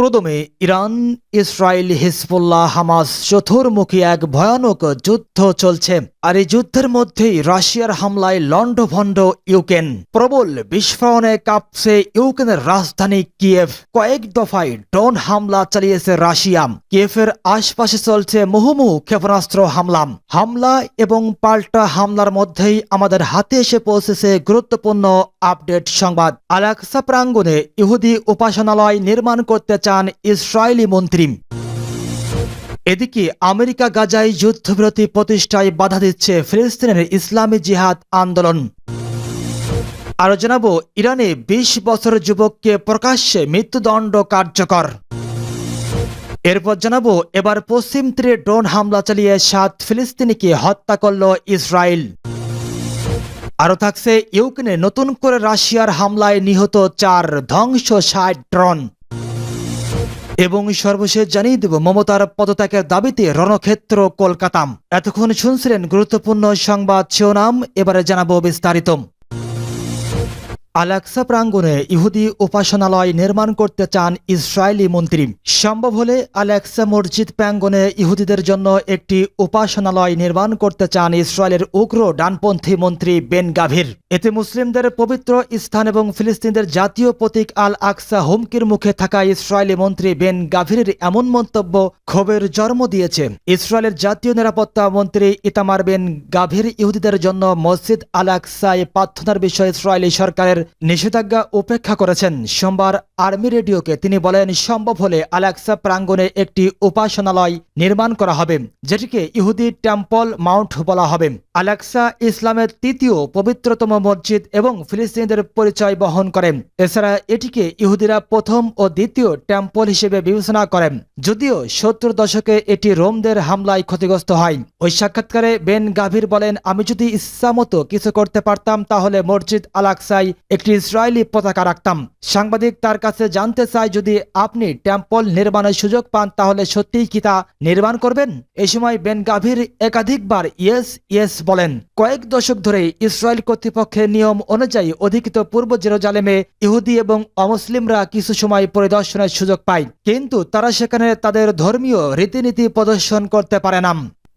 প্রথমে Iran, Israel, Hezbollah, Hamas চতুর্মুখী এক ভয়ানক যুদ্ধ চলছে। আর এই যুদ্ধের মধ্যেই রাশিয়ার হামলায় লণ্ডভণ্ড ইউক্রেন। প্রবল বিস্ফোরণে কাঁপছে ইউক্রেনের রাজধানী কিয়েভ। কয়েক দফায় ড্রোন হামলা চালিয়েছে রাশিয়া। কিয়েভের আশপাশে চলছে মুহুর্মুহু ক্ষেপণাস্ত্র হামলা এবং পাল্টা হামলার মধ্যেই আমাদের হাতে এসে পৌঁছেছে গুরুত্বপূর্ণ আপডেট সংবাদ। আল-আকসা প্রাঙ্গণে ইহুদি উপাসনালয় নির্মাণ করতে চান ইসরায়েলি মন্ত্রী। এদিকে আমেরিকা গাজায় যুদ্ধবিরতি প্রতিষ্ঠায় বাধা দিচ্ছে ফিলিস্তিনের ইসলামী জিহাদ আন্দোলন। আরো জানাবো, ইরানে ২০ বছরের যুবককে প্রকাশ্যে মৃত্যুদণ্ড কার্যকর। এরপর জানাবো, এবার পশ্চিম তীরে ড্রোন হামলা চালিয়ে ৭ ফিলিস্তিনিকে হত্যা করল ইসরায়েল। আরও থাকছে, ইউক্রেনে নতুন করে রাশিয়ার হামলায় নিহত ৪, ধ্বংস ৬০ ড্রোন। এবং সর্বশেষ জানিয়ে দেব, মমতার পদত্যাগের দাবিতে রণক্ষেত্র কলকাতা। এতক্ষণ শুনছিলেন গুরুত্বপূর্ণ সংবাদ শিরোনাম, এবারে জানাবো বিস্তারিত। আল-আকসা প্রাঙ্গণে ইহুদি উপাসনালয় নির্মাণ করতে চান ইসরায়েলি মন্ত্রী। সম্ভব হলে আল-আকসা মসজিদ প্রাঙ্গণে ইহুদিদের জন্য একটি উপাসনালয় নির্মাণ করতে চান ইসরায়েলের উগ্র ডানপন্থী মন্ত্রী বেন গাভির। এতে মুসলিমদের পবিত্র স্থান এবং ফিলিস্তিনদের জাতীয় প্রতীক আল-আকসা হুমকির মুখে থাকা ইসরায়েলি মন্ত্রী বেন গাভিরের এমন মন্তব্য ক্ষোভের জন্ম দিয়েছে। ইসরায়েলের জাতীয় নিরাপত্তা মন্ত্রী ইতামার বেন গাভির ইহুদিদের জন্য মসজিদ আল-আকসায় প্রার্থনার বিষয়ে ইসরায়েলি সরকারের নিষেধাজ্ঞা উপেক্ষা করেছেন। সোমবার আর্মি রেডিওকে তিনি বলেন, সম্ভব হলে আল-আকসা প্রাঙ্গণে একটি উপাসনালয় নির্মাণ করা হবে, যেটিকে ইহুদি টেম্পল মাউন্ট বলা হবে। আল-আকসা ইসলামের তৃতীয় পবিত্রতম মসজিদ এবং ফিলিস্তিনিদের পরিচয় বহন করে। এছাড়া এটিকে ইহুদিরা প্রথম ও দ্বিতীয় টেম্পল হিসেবে বিবেচনা করেন, যদিও ৭০ দশকে এটি রোমদের হামলায় ক্ষতিগ্রস্ত হয়। ওই সাক্ষাৎকারে বেন গাভির বলেন, আমি যদি ইচ্ছামতো কিছু করতে পারতাম তাহলে মসজিদ আল-আকসায় একটি ইসরায়েলি পতাকা রাখতাম। সাংবাদিক তার কাছে জানতে চায়, যদি আপনি টেম্পল নির্মাণের সুযোগ পান তাহলে সত্যিই কি তা নির্মাণ করবেন? এই সময় বেন গাভির একাধিকবার ইয়েস বলেন। কয়েক দশক ধরে ইসরায়েল কর্তৃপক্ষের নিয়ম অনুযায়ী অধিকৃত পূর্ব জেরুজালেমে ইহুদি এবং অমুসলিমরা কিছু সময় পরিদর্শনের সুযোগ পায়, কিন্তু তারা সেখানে তাদের ধর্মীয় রীতিনীতি প্রদর্শন করতে পারে না।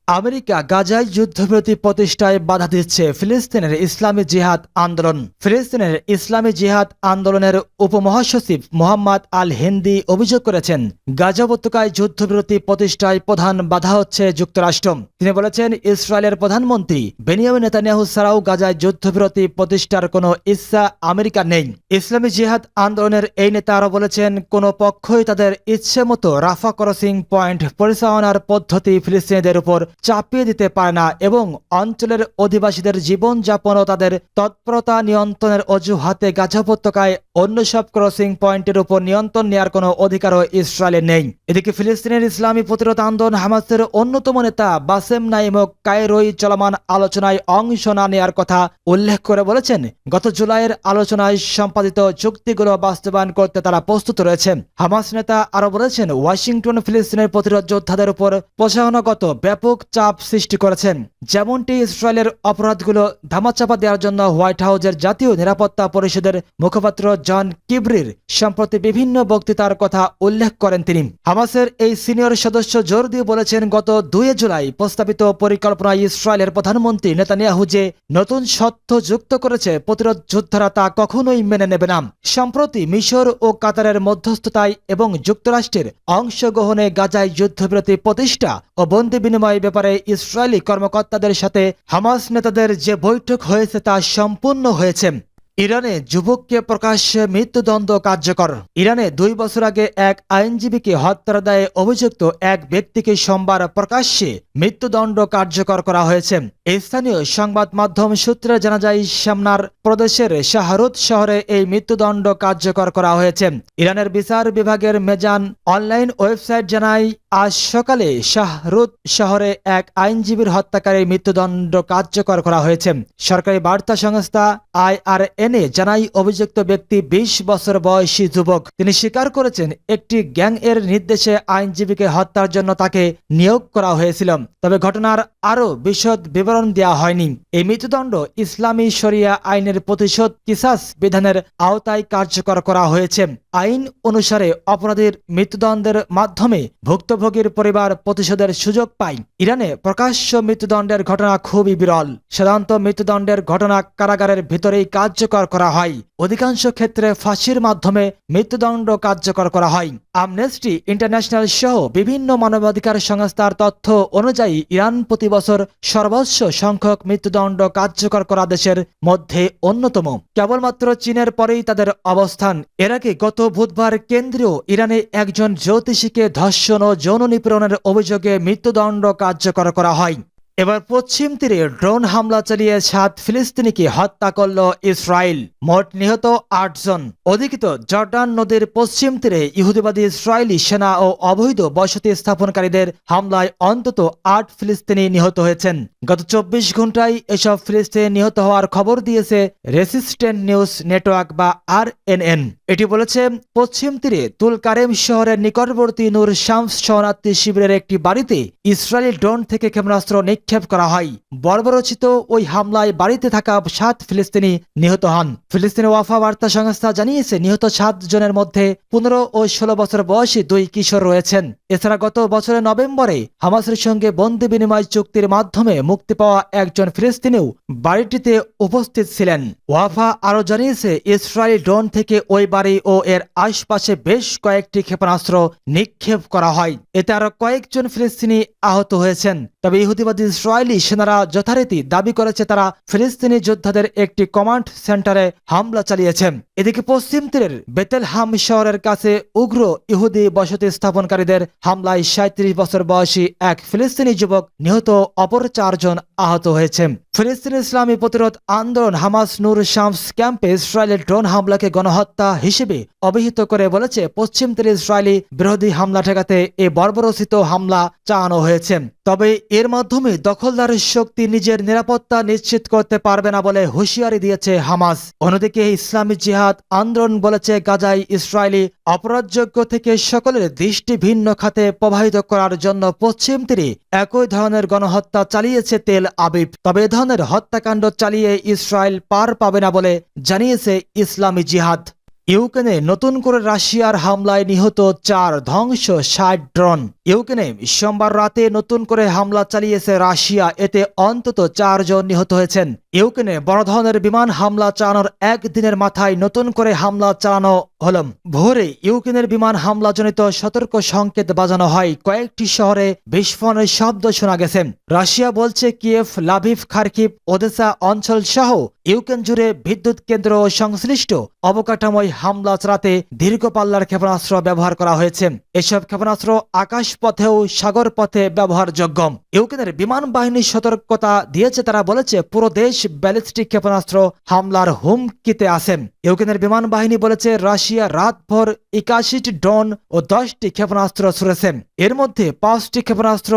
আমেরিকা গাজায় যুদ্ধবিরতি প্রতিষ্ঠায় বাধা দিচ্ছে ফিলিস্তিনের ইসলামী জিহাদ আন্দোলন। ফিলিস্তিনের ইসলামী জিহাদ আন্দোলনের উপমহাসচিব মোহাম্মদ আল হিন্দি অভিযোগ করেছেন, গাজা উপত্যকায় যুদ্ধবিরতি প্রতিষ্ঠায় প্রধান বাধা হচ্ছে যুক্তরাষ্ট্র। তিনি বলেছেন, ইসরায়েলের প্রধানমন্ত্রী বেনিয়ামিন নেতানিয়াহু ছাড়াও গাজায় যুদ্ধবিরতি প্রতিষ্ঠার কোনো ইচ্ছা আমেরিকার নেই। ইসলামী জিহাদ আন্দোলনের এই নেতা আরও বলেছেন, কোনো পক্ষই তাদের ইচ্ছে মতো রাফা ক্রসিং পয়েন্ট পরিচালনার পদ্ধতি ফিলিস্তিনিদের উপর চাপিয়ে দিতে পারে না এবং অঞ্চলের অধিবাসীদের জীবনযাপন ও তাদের তৎপরতা নিয়ন্ত্রণের অজুহাতে গাজা উপত্যকায় অন্য সব ক্রসিং পয়েন্টের উপর নিয়ন্ত্রণ নেওয়ার কোনো অধিকারও ইসরায়েলের নেই। এদিকে ফিলিস্তিনের ইসলামী প্রতিরোধ আন্দোলন হামাসের অন্যতম নেতা বাসেম নাইমক কায়রোয় চলমান আলোচনায় অংশ না নেওয়ার কথা উল্লেখ করে বলেছেন, গত জুলাইয়ের আলোচনায় সম্পাদিত চুক্তিগুলো বাস্তবায়ন করতে তারা প্রস্তুত রয়েছে। হামাস নেতা আরও বলেছেন, ওয়াশিংটন ফিলিস্তিনের প্রতিরোধ যোদ্ধাদের উপর প্রশাসনগত ব্যাপক চাপ সৃষ্টি করেছেন, যেমনটি ইসরায়েলের অপরাধগুলো ধামাচাপা দেওয়ার জন্য হোয়াইট হাউসের জাতীয় নিরাপত্তা পরিষদের মুখপাত্র জন কিবরির সম্প্রতি বিভিন্ন বক্তৃতার কথা উল্লেখ করেন তিনি। হামাসের এই সিনিয়র সদস্য জোর দিয়ে বলেছেন, গত ২ জুলাই প্রস্তাবিত পরিকল্পনায় ইসরায়েলের প্রধানমন্ত্রী নেতানিয়াহু যে নতুন সত্য যুক্ত করেছে, প্রতিরোধ যোদ্ধারা তা কখনোই মেনে নেবে না। সম্প্রতি মিশর ও কাতারের মধ্যস্থতায় এবং যুক্তরাষ্ট্রের অংশগ্রহণে গাজায় যুদ্ধবিরতি প্রতিষ্ঠা ও বন্দি বিনিময় ব্যাপারে ইসরায়েলি কর্মকর্তাদের সাথে হামাস নেতাদের যে বৈঠক হয়েছে তা সম্পূর্ণ হয়েছে। ইরানে যুবককে প্রকাশ্যে মৃত্যুদণ্ড কার্যকর। ইরানে ২ বছর আগে এক আইনজীবীকে হত্যার দায়ে অভিযুক্ত এক ব্যক্তিকে সোমবার প্রকাশ্যে মৃত্যুদণ্ড কার্যকর করা হয়েছে। স্থানীয় সংবাদ মাধ্যম সূত্রে জানা যায়, সামনার প্রদেশের শাহরুত শহরে এই মৃত্যুদণ্ড কার্যকর করা হয়েছে। ইরানের বিচার বিভাগের মেজান অনলাইন ওয়েবসাইট জানায়, আজ সকালে শাহরুত শহরে এক আইনজীবীর হত্যাকারী মৃত্যুদণ্ড কার্যকর করা হয়েছে। সরকারি বার্তা সংস্থা IRNA জানায়, অভিযুক্ত ব্যক্তি ২০ বছর বয়সী যুবক। তিনি স্বীকার করেছেন, একটি গ্যাং এর নির্দেশে আইনজীবীকে হত্যার জন্য তাকে নিয়োগ করা হয়েছিল, তবে ঘটনার আরও বিশদ বিবরণ দেওয়া হয়নি। এই মৃত্যুদণ্ড ইসলামী শরিয়া আইনের প্রতিশোধ কিসাস বিধানের আওতায় কার্যকর করা হয়েছে। আইন অনুসারে অপরাধীর মৃত্যুদণ্ডের মাধ্যমে ভুক্তভোগীর পরিবার প্রতিশোধের সুযোগ পায়। ইরানে প্রকাশ্য মৃত্যুদণ্ডের ঘটনা খুবই বিরল। সাধারণত মৃত্যুদণ্ডের ঘটনা কারাগারের ভিতরেই কার্যকর করা হয়। অধিকাংশ ক্ষেত্রে ফাঁসির মাধ্যমে মৃত্যুদণ্ড কার্যকর করা হয়। আমনেস্টি ইন্টারন্যাশনাল সহ বিভিন্ন মানবাধিকার সংস্থার তথ্য অনুযায়ী ইরান প্রতি বছর সর্বোচ্চ সংখ্যক মৃত্যুদণ্ড কার্যকর করা দেশের মধ্যে অন্যতম। কেবলমাত্র চীনের পরেই তাদের অবস্থান। এর আগে গত বুধবার কেন্দ্রীয় ইরানে একজন জ্যোতিষীকে ধর্ষণ ও যৌন নিপীড়নের অভিযোগে মৃত্যুদণ্ড কার্যকর করা হয়। এবার পশ্চিম তীরে ড্রোন হামলা চালিয়ে 7 ফিলিস্তিনিকে হত্যা করল ইসরায়েল। মোট নিহত 8 জন। অধিকৃত জর্ডান নদীর পশ্চিম তীরে ইহুদিবাদী ইসরায়েলি সেনা ও অবৈধ বসতি স্থাপনকারীদের হামলায় অন্তত 8 ফিলিস্তিনি নিহত হয়েছেন। গত 24 ঘন্টায় এসব ফিলিস্তিনি নিহত হওয়ার খবর দিয়েছে রেসিস্ট্যান্ট নিউজ নেটওয়ার্ক বা RNN। এটি বলেছে পশ্চিম তীরে তুল কারেম শহরের নিকটবর্তী নূর শামস শরণার্থী শিবিরের একটি বাড়িতে ইসরায়েলি ড্রোন থেকে ক্ষেপণাস্ত্র নিক্ষেপ করা হয়। বর্বরচিত ওই হামলায় বাড়িতে থাকা 7 ফিলিস্তিনি নিহত হন। ফিলিস্তিনি ওয়াফা বার্তা সংস্থা জানিয়েছে নিহত 7 জনের মধ্যে 15 ও 16 বছর বয়সী 2 কিশোর রয়েছেন। এছাড়া গত বছরের নভেম্বরে হামাসের সঙ্গে বন্দি বিনিময় চুক্তির মাধ্যমে মুক্তি পাওয়া একজন ফিলিস্তিনিও বাড়িটিতে উপস্থিত ছিলেন। ওয়াফা আরও জানিয়েছে ইসরায়েলি ড্রোন থেকে ওই বাড়ি ও এর আশপাশে বেশ কয়েকটি ক্ষেপণাস্ত্র নিক্ষেপ করা হয়। এতে আরও কয়েকজন ফিলিস্তিনি আহত হয়েছেন। তবে ইহুদিবাদী ইসরায়েলি সেনারা যথারীতি দাবি করেছে তারা ফিলিস্তিনি যোদ্ধাদের একটি কমান্ড সেন্টারে হামলা চালিয়েছে। এদিকে পশ্চিম তীরের বেতেলহাম শহরের কাছে উগ্র ইহুদি বসতি স্থাপনকারীদের হামলায় 37 বছর বয়সী এক ফিলিস্তিনি যুবক নিহত, অপর 4 জন আহত হয়েছে। ফিলিস্তিন ইসলামী প্রতিরোধ আন্দোলন হামাস নূর শামস ক্যাম্পে ইসরায়েলের ড্রোন হামলাকে গণহত্যা হিসেবে অভিহিত করে বলেছে পশ্চিম তীরে ইসরায়েলি বিরোধী হামলা ঠেকাতে এ বর্বরোচিত হামলা চালানো হয়েছে। তবে এর মাধ্যমে দখলদার শক্তি নিজের নিরাপত্তা নিশ্চিত করতে পারবে না বলে হুঁশিয়ারি দিয়েছে হামাস। অন্যদিকে ইসলামী জিহাদ আন্দোলন বলেছে গাজায় ইসরায়েলি অপরাধযোগ্য থেকে সকলের দৃষ্টি ভিন্ন খাতে প্রবাহিত করার জন্য পশ্চিম তীরে একই ধরনের গণহত্যা চালিয়েছে তেল আবিব। তবে এ ধরনের হত্যাকাণ্ড চালিয়ে ইসরায়েল পার পাবে না বলে জানিয়েছে ইসলামী জিহাদ। ইউক্রেনে নতুন করে রাশিয়ার হামলায় নিহত 4, ধ্বংস 60 ড্রোন। ইউক্রেনে সোমবার রাতে নতুন করে হামলা চালিয়েছে রাশিয়া। এতে অন্তত 4 জন নিহত হয়েছেন। ইউক্রেনে বড় ধরনের বিমান হামলা চালানোর একদিনের মাথায় নতুন করে হামলা চালানো হল। ভোরে ইউক্রেনের বিমান হামলাজনিত সতর্ক সংকেত বাজানো হয়। কয়েকটি শহরে বিস্ফোরণের শব্দ শোনা গেছে। রাশিয়া বলছে কিয়েভ, লাভিভ, খার্কিভ, ওদেসা অঞ্চল সহ ইউক্রেন জুড়ে বিদ্যুৎ কেন্দ্র ও সংশ্লিষ্ট অবকাঠামোয় হামলা চালাতে দীর্ঘ পাল্লার ক্ষেপণাস্ত্র ব্যবহার করা হয়েছে। এসব ক্ষেপণাস্ত্র আকাশ পথেও সাগর পথে ব্যবহারযোগ্য। ইউক্রেনের বিমান বাহিনী সতর্কতা দিয়েছে। তারা বলেছে পুরো দেশ ব্যালিস্টিক ক্ষেপণাস্ত্র হামলার হুমকিতে আছে। ইউক্রেনের বিমান বাহিনী বলেছে রাশিয়া রাতভর 81টি ড্রোন ও 10টি ক্ষেপণাস্ত্র ছুড়েছে। এর মধ্যে 5টি ক্ষেপণাস্ত্র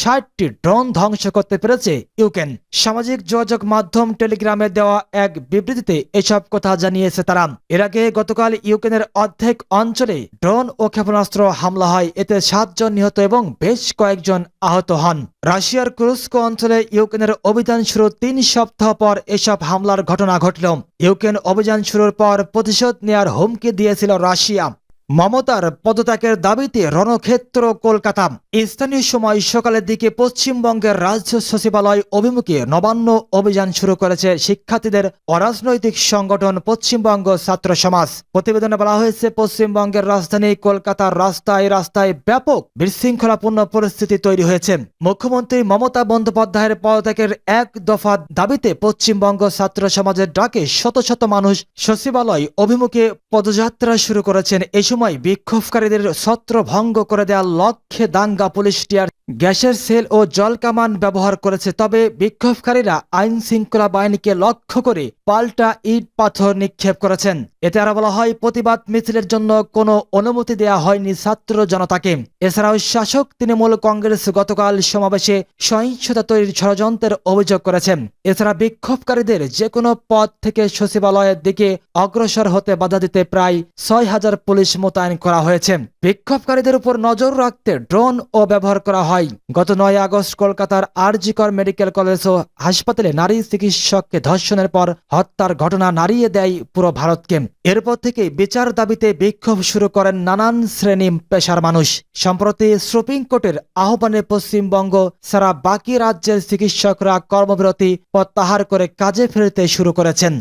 60টি ড্রোন ধ্বংস করতে পেরেছে ইউক্রেন। সামাজিক যোগাযোগ মাধ্যম টেলিগ্রামে দেওয়া এক বিবৃতিতে এসব কথা জানিয়েছে তারা। এর আগে গতকাল ইউক্রেনের অর্ধেক অঞ্চলে ড্রোন ও ক্ষেপণাস্ত্র হামলা হয়। এতে 7 জন নিহত এবং বেশ কয়েকজন আহত হন। রাশিয়ার কুরস্ক অঞ্চলে ইউক্রেনের অভিযান শুরুর 3 সপ্তাহ পর এসব হামলার ঘটনা ঘটল। ইউক্রেন অভিযান শুরুর পর প্রতিশোধ নেয়ার হুমকি দিয়েছিল রাশিয়া। মমতার পদত্যাগের দাবিতে রণক্ষেত্র কলকাতা। স্থানীয় সময় সকালের দিকে পশ্চিমবঙ্গের রাজ্য সচিবালয় অভিমুখে নবান্ন অভিযান শুরু করেছে শিক্ষার্থীদের অরাজনৈতিক সংগঠন পশ্চিমবঙ্গ ছাত্র সমাজ। প্রতিবেদনে বলা হয়েছে পশ্চিমবঙ্গের রাজধানী কলকাতার রাস্তায় রাস্তায় ব্যাপক বিশৃঙ্খলাপূর্ণ পরিস্থিতি তৈরি হয়েছে। মুখ্যমন্ত্রী মমতা বন্দ্যোপাধ্যায়ের পদত্যাগের এক দফা দাবিতে পশ্চিমবঙ্গ ছাত্র সমাজের ডাকে শত শত মানুষ সচিবালয় অভিমুখে পদযাত্রা শুরু করেছেন। এই সময় বিক্ষোভকারীদের ছত্রভঙ্গ করে দেওয়ার লক্ষ্যে দাঙ্গা পুলিশ টিয়ার গ্যাসের সেল ও জলকামান ব্যবহার করেছে। তবে বিক্ষোভকারীরা আইন শৃঙ্খলা বাহিনীকে লক্ষ্য করে পাল্টা ইট পাথর নিক্ষেপ করেছেন। এতে আরো বলা হয় প্রতিবাদ মিছিলের জন্য কোনো অনুমতি দেওয়া হয়নি ছাত্র জনতাকে। এছাড়াও শাসক তৃণমূল কংগ্রেস গতকাল সমাবেশে সহিংসতা তৈরির ষড়যন্ত্রের অভিযোগ করেছেন। এছাড়া বিক্ষোভকারীদের যে কোনো পথ থেকে সচিবালয়ের দিকে অগ্রসর হতে বাধা দিতে প্রায় 6000 পুলিশ মোতায়েন করা হয়েছে। বিক্ষোভকারীদের উপর নজর রাখতে ড্রোন ও ব্যবহার করা হয় হয়। গত 9 আগস্ট কলকাতার আর.জি. কর মেডিকেল কলেজ ও হাসপাতালে নারী চিকিৎসককে ধর্ষণের পর হত্যার ঘটনা নাড়িয়ে দেয় পুরো ভারতকে। এরপর থেকে বিচার দাবিতে বিক্ষোভ শুরু করেন নানান শ্রেণী পেশার মানুষ। সম্প্রতি সুপ্রিম কোর্টের আহ্বানে পশ্চিমবঙ্গ ছাড়া বাকি রাজ্যের চিকিৎসকরা কর্মবিরতি প্রত্যাহার করে কাজে ফিরতে শুরু করেছেন।